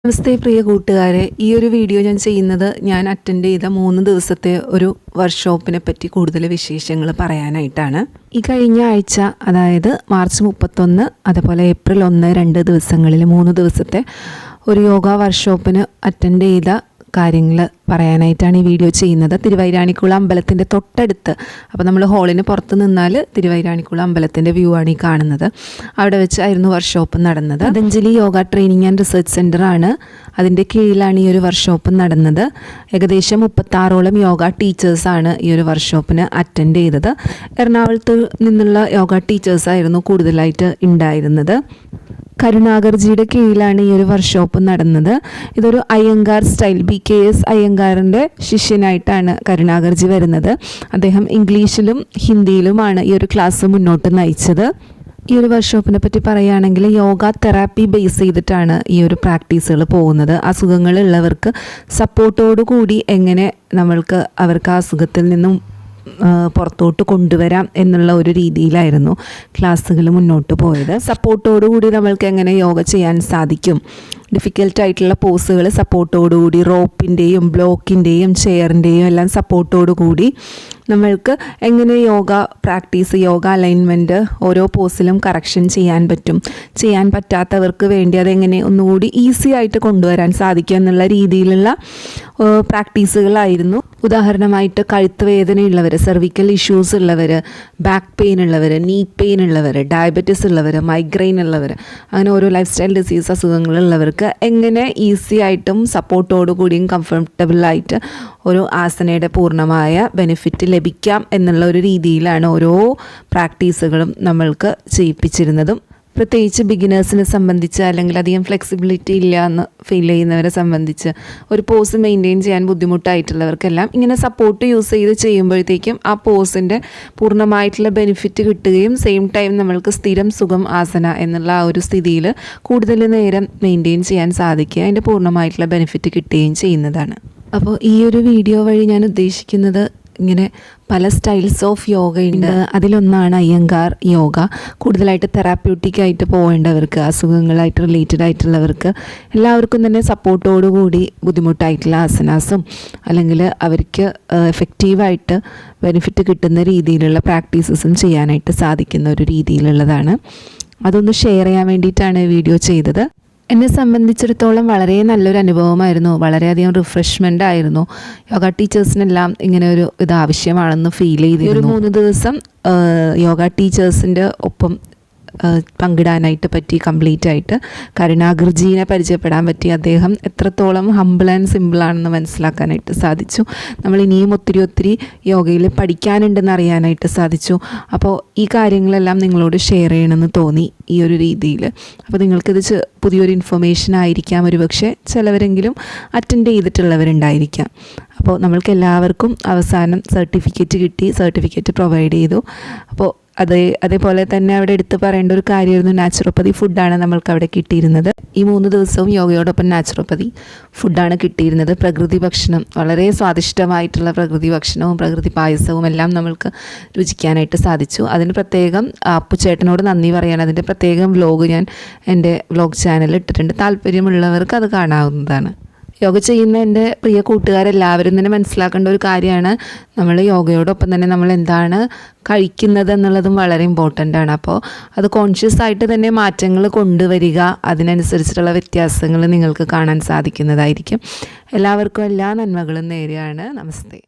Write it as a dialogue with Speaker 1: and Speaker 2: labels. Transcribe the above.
Speaker 1: നമസ്തേ പ്രിയ കൂട്ടുകാരെ, ഈ ഒരു വീഡിയോ ഞാൻ അറ്റൻഡ് ചെയ്ത 3 ദിവസത്തെ ഒരു വർക്ക്ഷോപ്പിനെ പറ്റി കൂടുതൽ വിശേഷങ്ങൾ പറയാനായിട്ടാണ്. ഈ കഴിഞ്ഞ ആഴ്ച, അതായത് മാർച്ച് 31 അതുപോലെ ഏപ്രിൽ 1, 2 ദിവസങ്ങളിൽ 3 ദിവസത്തെ ഒരു യോഗ വർക്ക്ഷോപ്പിന് അറ്റൻഡ് ചെയ്ത കാര്യങ്ങൾ പറയാനായിട്ടാണ് ഈ വീഡിയോ ചെയ്യുന്നത്. തിരുവൈരാണിക്കുളം അമ്പലത്തിൻ്റെ തൊട്ടടുത്ത്, അപ്പോൾ നമ്മൾ ഹാളിന് പുറത്ത് നിന്നാൽ തിരുവൈരാണിക്കുളം അമ്പലത്തിൻ്റെ വ്യൂ ആണ് ഈ കാണുന്നത്. അവിടെ വെച്ചായിരുന്നു വർക്ക്ഷോപ്പ് നടന്നത്. Patanjali yoga training and research സെൻ്ററാണ്, അതിൻ്റെ കീഴിലാണ് ഈ ഒരു വർക്ക്ഷോപ്പ് നടന്നത്. ഏകദേശം 36ഓളം യോഗ ടീച്ചേഴ്സാണ് ഈ ഒരു വർക്ക്ഷോപ്പിന് അറ്റൻഡ് ചെയ്തത്. എറണാകുളത്ത് നിന്നുള്ള യോഗ ടീച്ചേഴ്സായിരുന്നു കൂടുതലായിട്ട് ഉണ്ടായിരുന്നത്. കരുണാകർജിയുടെ കീഴിലാണ് ഈ ഒരു വർക്ക്ഷോപ്പ് നടന്നത്. ഇതൊരു അയ്യങ്കാർ സ്റ്റൈൽ, BKS അയ്യങ്കാറിൻ്റെ ശിഷ്യനായിട്ടാണ് കരുണാകർജി വരുന്നത്. അദ്ദേഹം ഇംഗ്ലീഷിലും ഹിന്ദിയിലുമാണ് ഈ ഒരു ക്ലാസ് മുന്നോട്ട് നയിച്ചത്. ഈ ഒരു വർക്ക്ഷോപ്പിനെ പറ്റി പറയുകയാണെങ്കിൽ യോഗ തെറാപ്പി ബേസ് ചെയ്തിട്ടാണ് ഈ ഒരു പ്രാക്ടീസുകൾ പോകുന്നത്. അസുഖങ്ങളുള്ളവർക്ക് സപ്പോർട്ടോടു കൂടി എങ്ങനെ അവർക്ക് ആ അസുഖത്തിൽ നിന്നും പുറത്തോട്ട് കൊണ്ടുവരാം എന്നുള്ള ഒരു രീതിയിലായിരുന്നു ക്ലാസ്സുകൾ മുന്നോട്ട് പോയത്. സപ്പോർട്ടോടുകൂടി നമ്മൾക്ക് എങ്ങനെ യോഗ ചെയ്യാൻ സാധിക്കും, ഡിഫിക്കൽട്ടായിട്ടുള്ള പോസുകൾ സപ്പോർട്ടോടുകൂടി, റോപ്പിൻ്റെയും ബ്ലോക്കിൻ്റെയും ചെയറിൻ്റെയും എല്ലാം സപ്പോർട്ടോടുകൂടി നമ്മൾക്ക് എങ്ങനെ യോഗ പ്രാക്ടീസ്, യോഗ അലൈൻമെൻറ്റ് ഓരോ പോസിലും കറക്ഷൻ ചെയ്യാൻ പറ്റും, ചെയ്യാൻ പറ്റാത്തവർക്ക് വേണ്ടി അതെങ്ങനെ ഒന്നുകൂടി ഈസി ആയിട്ട് കൊണ്ടുവരാൻ സാധിക്കും എന്നുള്ള രീതിയിലുള്ള പ്രാക്ടീസുകളായിരുന്നു. ഉദാഹരണമായിട്ട് കഴുത്ത് വേദനയുള്ളവർ, സെർവിക്കൽ ഇഷ്യൂസ് ഉള്ളവർ, ബാക്ക് പെയിൻ ഉള്ളവർ, നീ പെയിൻ ഉള്ളവർ, ഡയബറ്റീസ് ഉള്ളവർ, മൈഗ്രെയിൻ ഉള്ളവർ, അങ്ങനെ ഓരോ ലൈഫ് സ്റ്റൈൽ ഡിസീസ് അസുഖങ്ങളുള്ളവർക്ക് എങ്ങനെ ഈസി ആയിട്ടും സപ്പോർട്ടോടു കൂടിയും കംഫർട്ടബിളായിട്ട് ഒരു ആസനയുടെ പൂർണ്ണമായ ബെനിഫിറ്റ് ലഭിക്കാം എന്നുള്ള ഒരു രീതിയിലാണ് ഓരോ പ്രാക്ടീസുകളും നമ്മൾക്ക് ചെയ്യിപ്പിച്ചിരുന്നതും. പ്രത്യേകിച്ച് ബിഗിനേഴ്സിനെ സംബന്ധിച്ച്, അല്ലെങ്കിൽ അധികം ഫ്ലെക്സിബിലിറ്റി ഇല്ല എന്ന് ഫീൽ ചെയ്യുന്നവരെ സംബന്ധിച്ച്, ഒരു പോസ് മെയിൻറ്റെയിൻ ചെയ്യാൻ ബുദ്ധിമുട്ടായിട്ടുള്ളവർക്കെല്ലാം ഇങ്ങനെ സപ്പോർട്ട് യൂസ് ചെയ്ത് ചെയ്യുമ്പോഴത്തേക്കും ആ പോസിൻ്റെ പൂർണ്ണമായിട്ടുള്ള ബെനിഫിറ്റ് കിട്ടുകയും സെയിം ടൈം നമ്മൾക്ക് സ്ഥിരം സുഖം ആസന എന്നുള്ള ആ ഒരു സ്ഥിതിയിൽ കൂടുതൽ നേരം മെയിൻറ്റെയിൻ ചെയ്യാൻ സാധിക്കുക, അതിൻ്റെ പൂർണ്ണമായിട്ടുള്ള ബെനിഫിറ്റ് കിട്ടുകയും ചെയ്യുന്നതാണ്. അപ്പോൾ ഈ ഒരു വീഡിയോ വഴി ഞാൻ ഉദ്ദേശിക്കുന്നത്, ഇങ്ങനെ പല സ്റ്റൈൽസ് ഓഫ് യോഗയുണ്ട്, അതിലൊന്നാണ് അയ്യങ്കാർ യോഗ. കൂടുതലായിട്ട് തെറാപ്യൂട്ടിക് ആയിട്ട് പോകേണ്ടവർക്ക്, അസുഖങ്ങളായിട്ട് റിലേറ്റഡ് ആയിട്ടുള്ളവർക്ക് എല്ലാവർക്കും തന്നെ സപ്പോർട്ടോടുകൂടി ബുദ്ധിമുട്ടായിട്ടുള്ള ആസനാസും അല്ലെങ്കിൽ അവർക്ക് എഫക്റ്റീവായിട്ട് ബെനിഫിറ്റ് കിട്ടുന്ന രീതിയിലുള്ള പ്രാക്ടീസസും ചെയ്യാനായിട്ട് സാധിക്കുന്ന ഒരു രീതിയിലുള്ളതാണ്. അതൊന്ന് ഷെയർ ചെയ്യാൻ വേണ്ടിയിട്ടാണ് വീഡിയോ ചെയ്തത്. എന്നെ സംബന്ധിച്ചിടത്തോളം വളരെ നല്ലൊരു അനുഭവമായിരുന്നു, വളരെയധികം റിഫ്രഷ്മെൻ്റ് ആയിരുന്നു. യോഗ ടീച്ചേഴ്സിനെല്ലാം ഇങ്ങനെ ഒരു ഇത് ആവശ്യമാണെന്ന് ഫീൽ ചെയ്തിരുന്നു. 3 ദിവസം യോഗ ടീച്ചേഴ്സിൻ്റെ ഒപ്പം പങ്കിടാനായിട്ട് പറ്റി. കംപ്ലീറ്റ് ആയിട്ട് കരുണാകർജീനെ പരിചയപ്പെടാൻ പറ്റി. അദ്ദേഹം എത്രത്തോളം ഹംബിൾ ആൻഡ് സിമ്പിളാണെന്ന് മനസ്സിലാക്കാനായിട്ട് സാധിച്ചു. നമ്മൾ ഇനിയും ഒത്തിരി യോഗയിൽ പഠിക്കാനുണ്ടെന്ന് അറിയാനായിട്ട് സാധിച്ചു. അപ്പോൾ ഈ കാര്യങ്ങളെല്ലാം നിങ്ങളോട് ഷെയർ ചെയ്യണമെന്ന് തോന്നി ഈ ഒരു രീതിയിൽ. അപ്പോൾ നിങ്ങൾക്കിത് പുതിയൊരു ഇൻഫർമേഷൻ ആയിരിക്കാം, ഒരുപക്ഷെ ചിലവരെങ്കിലും അറ്റൻഡ് ചെയ്തിട്ടുള്ളവരുണ്ടായിരിക്കാം. അപ്പോൾ നമ്മൾക്ക് എല്ലാവർക്കും അവസാനം സർട്ടിഫിക്കറ്റ് കിട്ടി, സർട്ടിഫിക്കറ്റ് പ്രൊവൈഡ് ചെയ്തു. അപ്പോൾ അതേപോലെ തന്നെ അവിടെ എടുത്ത് പറയേണ്ട ഒരു കാര്യമായിരുന്നു, നാച്ചുറോപ്പതി ഫുഡാണ് നമ്മൾക്ക് അവിടെ കിട്ടിയിരുന്നത്. ഈ 3 ദിവസവും യോഗയോടൊപ്പം നാച്ചുറോപ്പതി ഫുഡാണ് കിട്ടിയിരുന്നത്. പ്രകൃതി ഭക്ഷണം, വളരെ സ്വാദിഷ്ടമായിട്ടുള്ള പ്രകൃതി ഭക്ഷണവും പ്രകൃതി പായസവും എല്ലാം നമ്മൾക്ക് രുചിക്കാനായിട്ട് സാധിച്ചു. അതിന് പ്രത്യേകം അപ്പുചേട്ടനോട് നന്ദി പറയാൻ, അതിൻ്റെ പ്രത്യേകം വ്ലോഗ് ഞാൻ എൻ്റെ വ്ലോഗ് ചാനലിൽ ഇട്ടിട്ടുണ്ട്. താല്പര്യമുള്ളവർക്ക് അത് കാണാവുന്നതാണ്. യോഗ ചെയ്യുന്ന എൻ്റെ പ്രിയ കൂട്ടുകാരെല്ലാവരും തന്നെ മനസ്സിലാക്കേണ്ട ഒരു കാര്യമാണ്, നമ്മൾ യോഗയോടൊപ്പം തന്നെ നമ്മൾ എന്താണ് കഴിക്കുന്നത് എന്നുള്ളതും വളരെ ഇമ്പോർട്ടൻ്റ് ആണ്. അപ്പോൾ അത് കോൺഷ്യസ് ആയിട്ട് തന്നെ മാറ്റങ്ങൾ കൊണ്ടുവരിക, അതിനനുസരിച്ചിട്ടുള്ള വ്യത്യാസങ്ങൾ നിങ്ങൾക്ക് കാണാൻ സാധിക്കുന്നതായിരിക്കും. എല്ലാവർക്കും എല്ലാ നന്മകളും നേരെയാണ്. നമസ്തേ.